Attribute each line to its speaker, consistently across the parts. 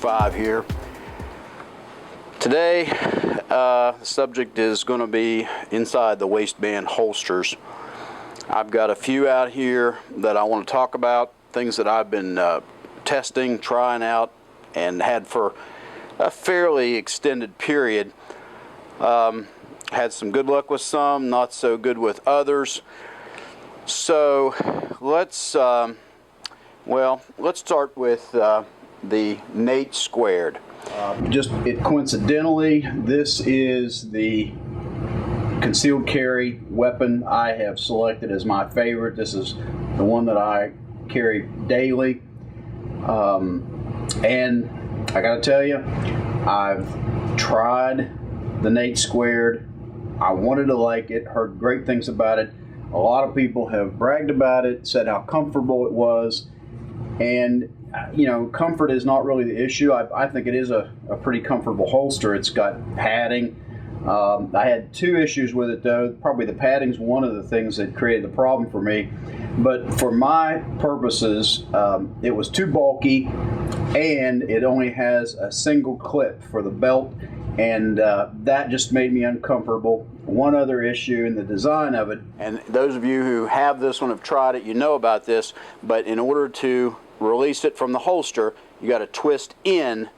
Speaker 1: 5 here. Today, the subject is going to be inside the waistband holsters. I've got a few out here that I want to talk about, things that I've been testing, trying out, and had for a fairly extended period. Had some good luck with some, not so good with others. So let's start with the Nate Squared. Coincidentally, this is the concealed carry weapon I have selected as my favorite. This is the one that I carry daily. And I gotta tell you, I've tried the Nate Squared. I wanted to like it, heard great things about it. A lot of people have bragged about it, said how comfortable it was. And you know, comfort is not really the issue. I think it is a pretty comfortable holster. It's got padding. I had 2 issues with it though. Probably the padding's one of the things that created the problem for me. But for my purposes, it was too bulky, and it only has a single clip for the belt, and that just made me uncomfortable. One other issue in the design of it, and those of you who have this one, have tried it, you know about this, but in order to release it from the holster, you got to twist in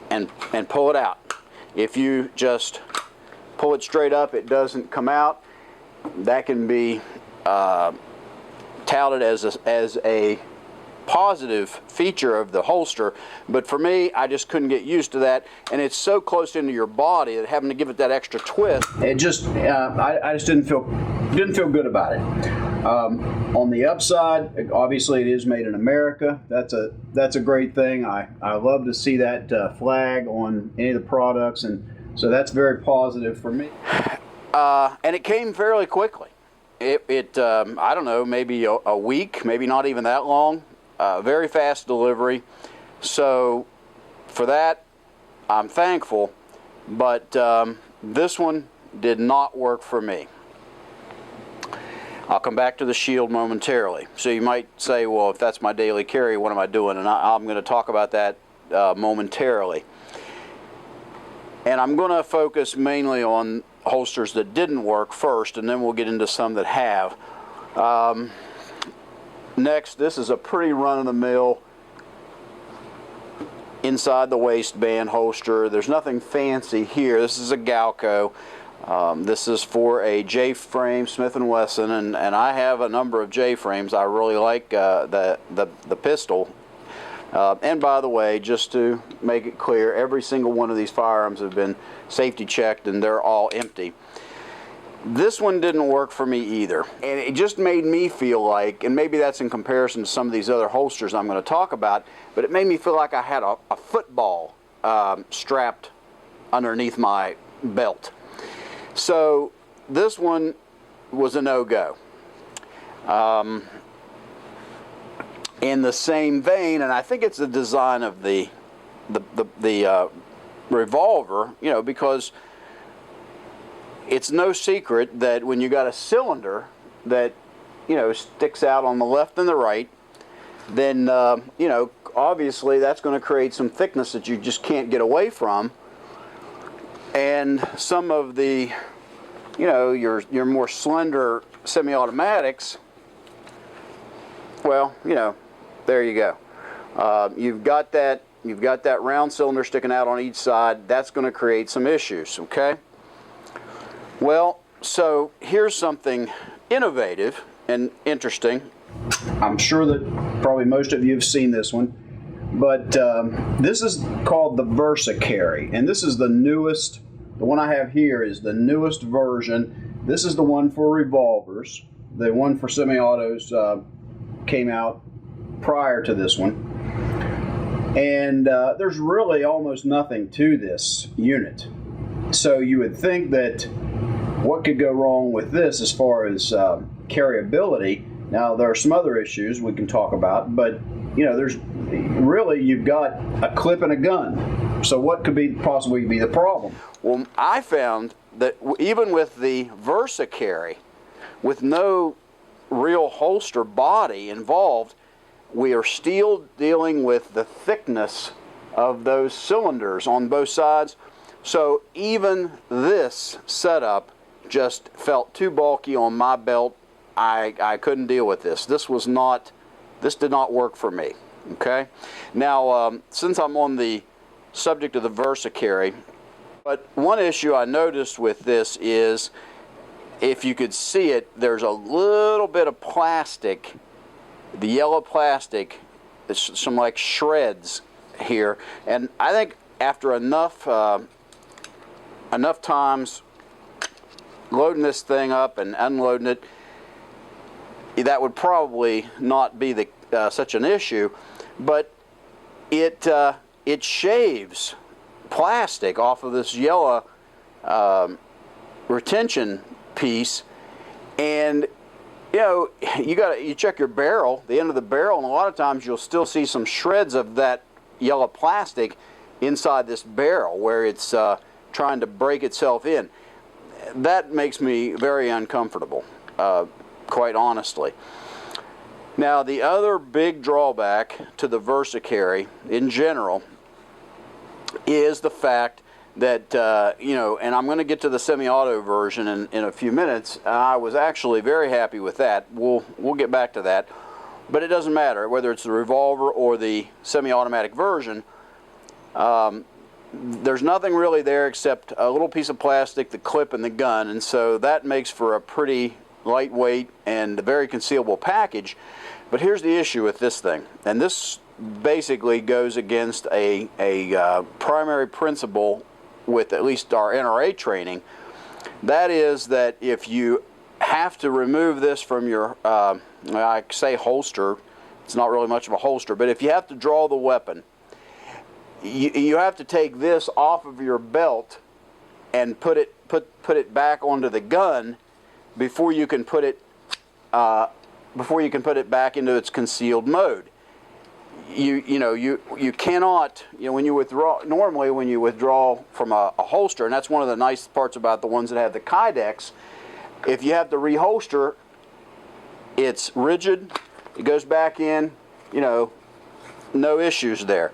Speaker 1: and pull it out. If you just pull it straight up, it doesn't come out. That can be touted as a positive feature of the holster, but for me, I just couldn't get used to that, and it's so close into your body that having to give it that extra twist, it just I just didn't feel good about it. On the upside, obviously it is made in America. That's a great thing. I love to see that flag on any of the products, and so that's very positive for me. And it came fairly quickly. I don't know, maybe a week, maybe not even that long. Very fast delivery. So for that, I'm thankful. But this one did not work for me. I'll come back to the shield momentarily. So you might say, well, if that's my daily carry, what am I doing? And I'm going to talk about that momentarily. And I'm going to focus mainly on holsters that didn't work first, and then we'll get into some that have. Next, this is a pretty run-of-the-mill inside the waistband holster. There's nothing fancy here. This is a Galco. This is for a J-frame Smith & Wesson, and I have a number of J-frames. I really like the pistol. And by the way, just to make it clear, every single one of these firearms have been safety checked, and they're all empty. This one didn't work for me either, and it just made me feel like, and maybe that's in comparison to some of these other holsters I'm going to talk about, but it made me feel like I had a football strapped underneath my belt. So this one was a no-go. In the same vein, and I think it's the design of the revolver, you know, because it's no secret that when you got a cylinder that, you know, sticks out on the left and the right, then, you know, obviously that's going to create some thickness that you just can't get away from. And some of the, you know, your more slender semi-automatics, well, you know, there you go. You've got that round cylinder sticking out on each side. That's going to create some issues, okay? Well, so here's something innovative and interesting. I'm sure that probably most of you have seen this one, but this is called the Verscarry, and this is the newest. The one I have here is the newest version. This is the one for revolvers. The one for semi-autos came out prior to this one. And there's really almost nothing to this unit. So you would think that what could go wrong with this as far as carryability? Now, there are some other issues we can talk about, but you know, there's really, you've got a clip and a gun. So what could possibly be the problem? Well, I found that even with the Verscarry, with no real holster body involved, we are still dealing with the thickness of those cylinders on both sides. So even this setup just felt too bulky on my belt. I couldn't deal with this. This did not work for me. Okay. Now, since I'm on the subject of the Verscarry, but one issue I noticed with this is, if you could see it, there's a little bit of plastic, the yellow plastic, some like shreds here, and I think after enough times loading this thing up and unloading it, that would probably not be such an issue, but it shaves plastic off of this yellow retention piece, and you check your barrel, the end of the barrel, and a lot of times you'll still see some shreds of that yellow plastic inside this barrel where it's trying to break itself in. That makes me very uncomfortable, quite honestly. Now, the other big drawback to the Verscarry in general is the fact that, and I'm going to get to the semi-auto version in a few minutes. I was actually very happy with that. We'll get back to that. But it doesn't matter whether it's the revolver or the semi-automatic version. There's nothing really there except a little piece of plastic, the clip, and the gun. And so that makes for a pretty lightweight and very concealable package. But here's the issue with this thing. And this basically goes against a primary principle with at least our NRA training. That is that if you have to remove this from your, I say holster, it's not really much of a holster, but if you have to draw the weapon, you have to take this off of your belt and put it back onto the gun before you can put it back into its concealed mode. You cannot, when you withdraw, normally when you withdraw from a holster, and that's one of the nice parts about the ones that have the Kydex, if you have to reholster, it's rigid, it goes back in, no issues there.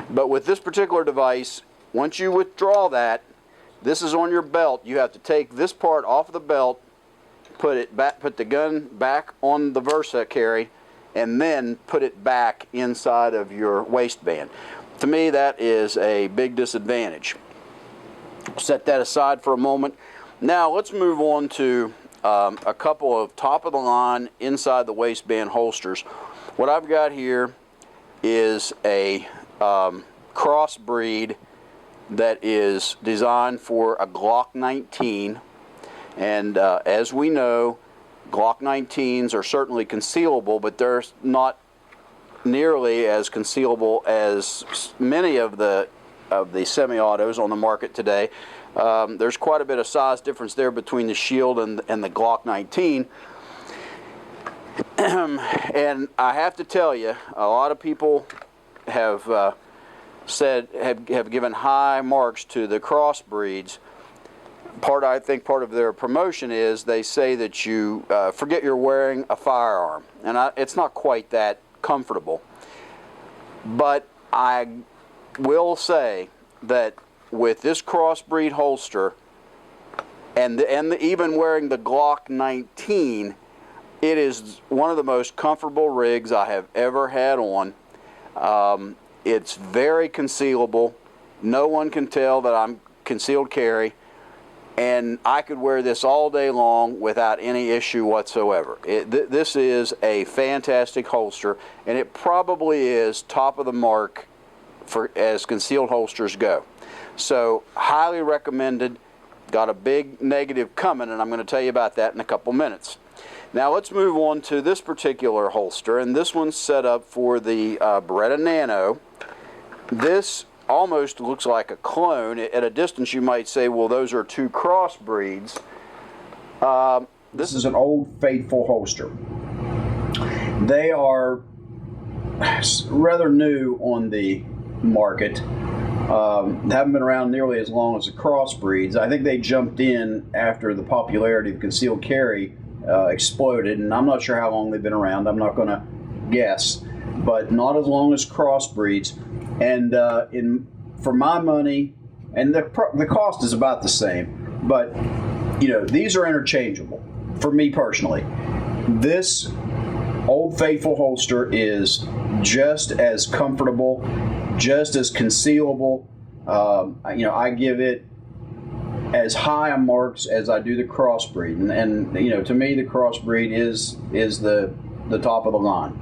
Speaker 1: But with this particular device, once you withdraw that, this is on your belt, you have to take this part off of the belt, put the gun back on the Verscarry, and then put it back inside of your waistband. To me, that is a big disadvantage. Set that aside for a moment. Now let's move on to a couple of top-of-the-line inside the waistband holsters. What I've got here is a Crossbreed that is designed for a Glock 19, and as we know, Glock 19s are certainly concealable, but they're not nearly as concealable as many of the semi-autos on the market today. There's quite a bit of size difference there between the Shield and the Glock 19. And I have to tell you, a lot of people have have given high marks to the Crossbreeds. I think part of their promotion is they say that you forget you're wearing a firearm, and it's not quite that comfortable. But I will say that with this Crossbreed holster and even wearing the Glock 19, it is one of the most comfortable rigs I have ever had on. It's very concealable. No one can tell that I'm concealed carry. And I could wear this all day long without any issue whatsoever. This is a fantastic holster, and it probably is top of the mark as concealed holsters go. So, highly recommended. Got a big negative coming, and I'm going to tell you about that in a couple minutes. Now, let's move on to this particular holster, and this one's set up for the Beretta Nano. This almost looks like a clone. At a distance you might say, well, those are two Crossbreeds. This is an old faithful holster. They are rather new on the market. Haven't been around nearly as long as the Crossbreeds. I think they jumped in after the popularity of concealed carry exploded, and I'm not sure how long they've been around. I'm not going to guess, but not as long as Crossbreeds. And for my money, and the cost is about the same, but these are interchangeable for me personally. This Old Faithful holster is just as comfortable, just as concealable. I give it as high a marks as I do the Crossbreed, and to me the Crossbreed is the top of the line.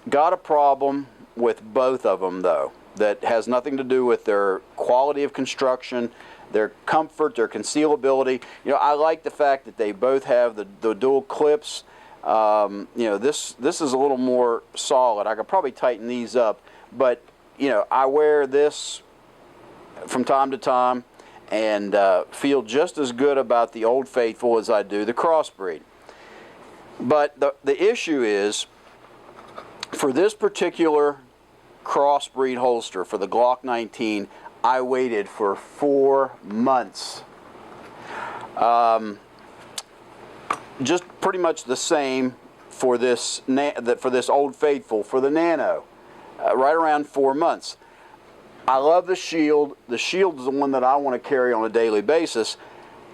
Speaker 1: Got a problem with both of them though, that has nothing to do with their quality of construction, their comfort, their concealability. I like the fact that they both have the dual clips. This is a little more solid. I could probably tighten these up, but I wear this from time to time and feel just as good about the Old Faithful as I do the Crossbreed. But the issue is, for this particular Crossbreed holster for the Glock 19, I waited for 4 months. Just pretty much the same for this Old Faithful for the Nano, right around 4 months. I love the Shield. The Shield is the one that I want to carry on a daily basis.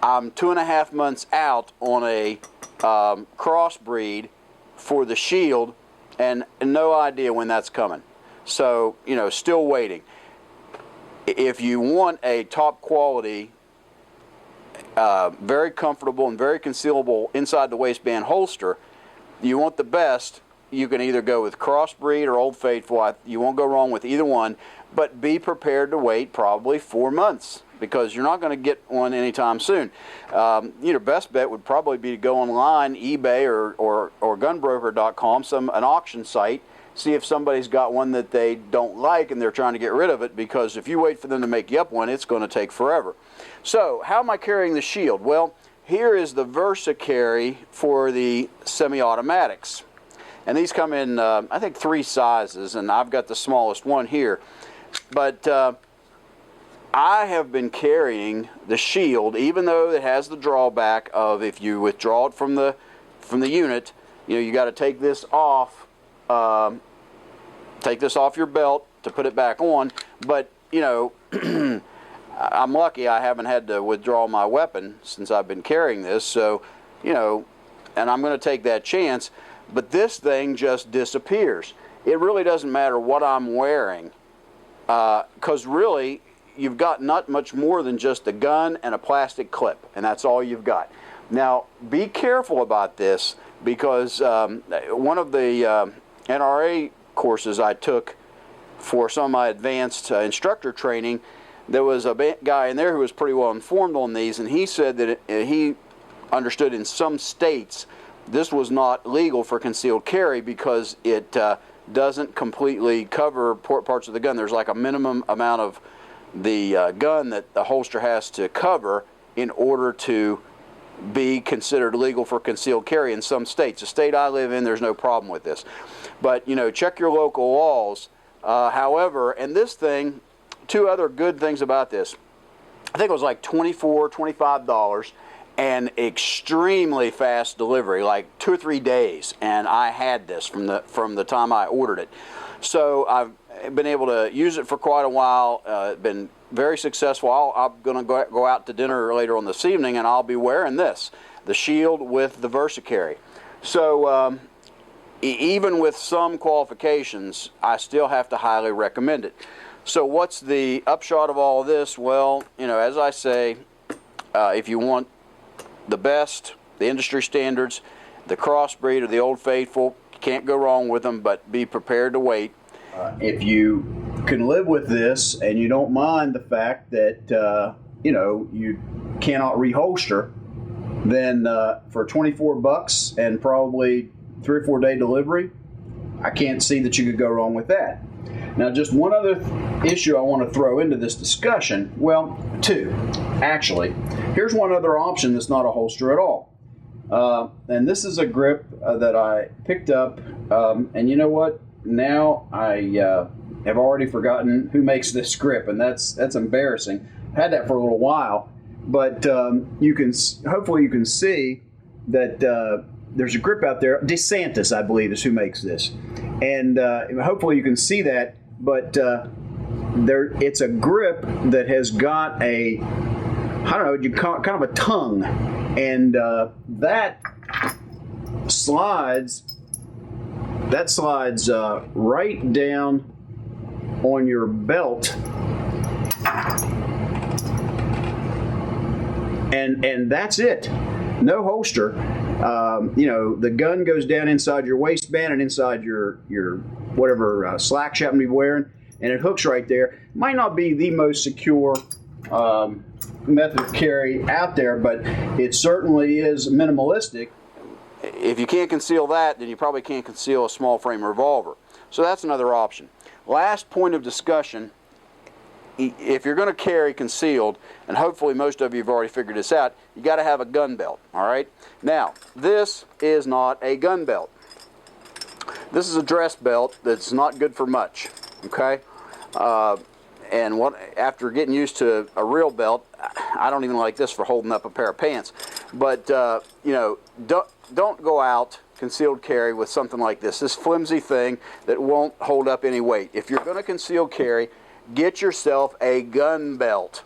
Speaker 1: I'm 2.5 months out on a Crossbreed for the Shield, and no idea when that's coming. So, still waiting. If you want a top quality, very comfortable and very concealable inside the waistband holster, you want the best, you can either go with Crossbreed or Old Faithful. You won't go wrong with either one, but be prepared to wait probably 4 months, because you're not going to get one anytime soon. Your best bet would probably be to go online, eBay or gunbroker.com, an auction site, see if somebody's got one that they don't like and they're trying to get rid of it, because if you wait for them to make you up one, it's going to take forever. So how am I carrying the Shield? Well, here is the Verscarry for the semi-automatics. And these come in, I think, 3 sizes, and I've got the smallest one here. But I have been carrying the Shield, even though it has the drawback of, if you withdraw it from the unit, you got to take this off. Take this off your belt to put it back on, but I'm lucky I haven't had to withdraw my weapon since I've been carrying this, so and I'm going to take that chance. But this thing just disappears. It really doesn't matter what I'm wearing, because really you've got not much more than just a gun and a plastic clip, and that's all you've got. Now be careful about this, because one of the NRA courses I took for some of my advanced instructor training, there was a guy in there who was pretty well informed on these, and he said that he understood in some states this was not legal for concealed carry because it doesn't completely cover parts of the gun. There's like a minimum amount of the gun that the holster has to cover in order to be considered legal for concealed carry in some states. The state I live in, there's no problem with this. But, check your local laws. However, and this thing, 2 other good things about this. I think it was like $24, $25, and extremely fast delivery, like 2 or 3 days. And I had this from the time I ordered it. So I've been able to use it for quite a while. Been very successful. I'm going to go out to dinner later on this evening, and I'll be wearing this, the Shield with the Verscarry. So even with some qualifications, I still have to highly recommend it. So what's the upshot of all of this? Well, as I say, if you want the best, the industry standards, the Crossbreed or the Old Faithful, you can't go wrong with them, but be prepared to wait. If you can live with this and you don't mind the fact that you cannot reholster, then for $24 and probably 3 or 4 day delivery, I can't see that you could go wrong with that. Now, just one other issue I want to throw into this discussion. Well, 2 actually. Here's one other option that's not a holster at all, and this is a grip that I picked up, and you know what? Now I have already forgotten who makes this grip, and that's embarrassing. I had that for a little while, but hopefully you can see that there's a grip out there. DeSantis, I believe, is who makes this, and hopefully you can see that, but it's a grip that has got a, I don't know, you call it kind of a tongue, and that slides right down on your belt, and that's it. No holster. You know, the gun goes down inside your waistband and inside your whatever slacks you happen to be wearing, and it hooks right there. Might not be the most secure method of carry out there, but it certainly is minimalistic. If you can't conceal that, then you probably can't conceal a small frame revolver. So that's another option. Last point of discussion, if you're going to carry concealed, and hopefully most of you have already figured this out, you got to have a gun belt, all right? Now, this is not a gun belt. This is a dress belt that's not good for much, okay? And after getting used to a real belt, I don't even like this for holding up a pair of pants. But, you know, don't go out concealed carry with something like this flimsy thing that won't hold up any weight. If you're going to conceal carry, get yourself a gun belt.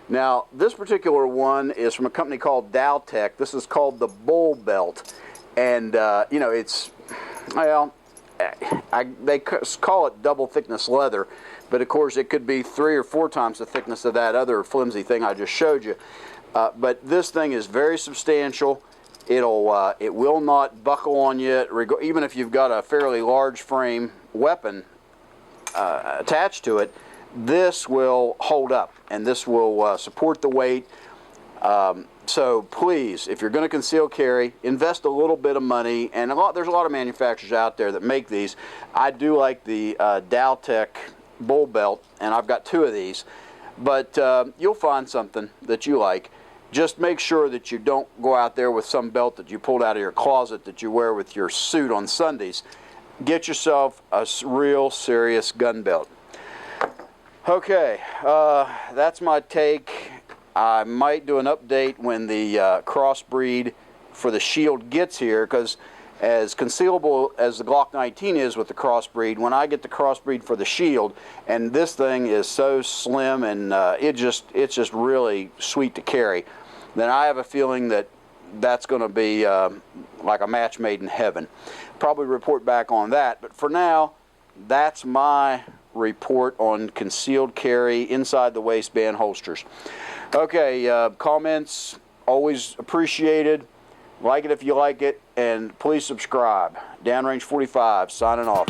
Speaker 1: Now, this particular one is from a company called Dowtech. This is called the Bull Belt. And, you know, it's, well, they call it double thickness leather, but of course it could be 3 or 4 times the thickness of that other flimsy thing I just showed you. But this thing is very substantial. It will not buckle on you, even if you've got a fairly large frame weapon attached to it. This will hold up, and this will support the weight. So please, if you're going to conceal carry, invest a little bit of money. And there's a lot of manufacturers out there that make these. I do like the Dowtech Bull Belt, and I've got 2 of these. But you'll find something that you like. Just make sure that you don't go out there with some belt that you pulled out of your closet that you wear with your suit on Sundays. Get yourself a real serious gun belt. Okay, that's my take. I might do an update when the Crossbreed for the Shield gets here, because as concealable as the Glock 19 is with the Crossbreed, when I get the Crossbreed for the Shield, and this thing is so slim and it's just really sweet to carry, then I have a feeling that that's going to be like a match made in heaven. Probably report back on that, but for now, that's my report on concealed carry inside the waistband holsters. Okay, comments always appreciated. Like it if you like it, and please subscribe. Downrange 45 signing off.